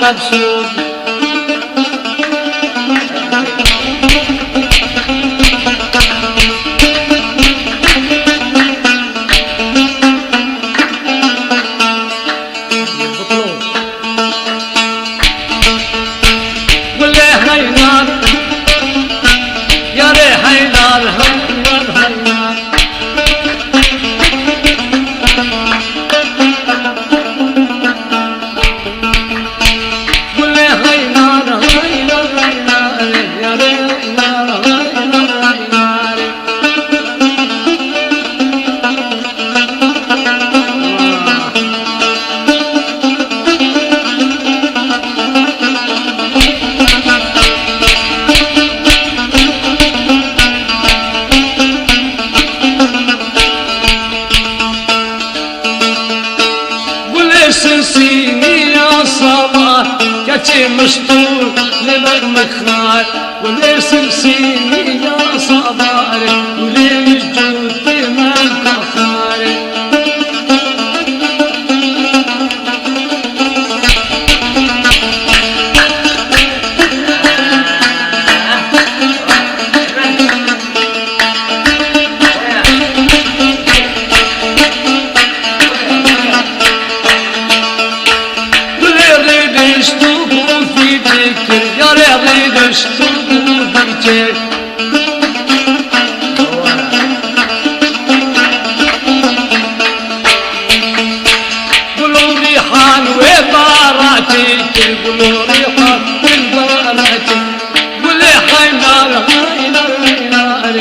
مبسوط ولا هاي نار يا ريح هاي نار هاي نار هاي نار سنسيني يا صباح كتي مشطور لبك مخار ولي سنسيني يا صباح ولي مجدود من كخار قولوا ريحان وباراتي قولوا ريحان وباراتي قولي هاي نار هاي نار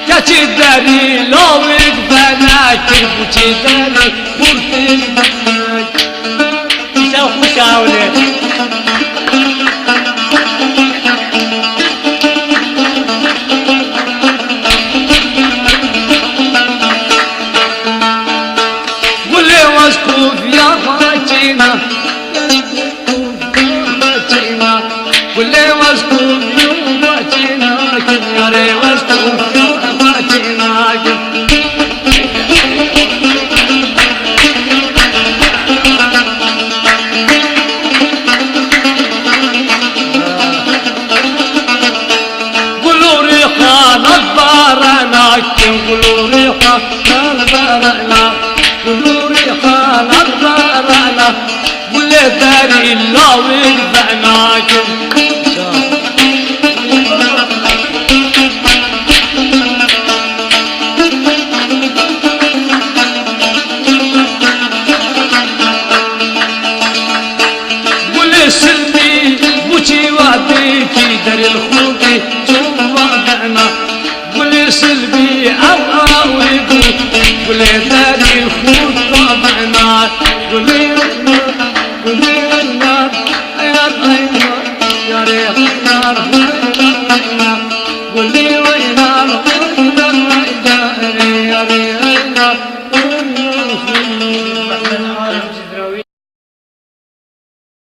كاتي داري لو بناك بوتي داري بورتي بناك تشوف مشاولة واسكوف يا فاتينا واللي واسكوف يا فاتينا يا ري واسكوف يا فاتينا قولوا ريحان البارنا قولوا ريحان البارنا قولوا ريحان البارنا ولا داري الله وينفعناكم قولي سلمي بوتي وعديكي داري الخوكي توضعنا قولي سلمي عواويكو قولي داري الخوك طبعنا قولي النار يا النار يا ريح النار قولي وين النار يا ريح النار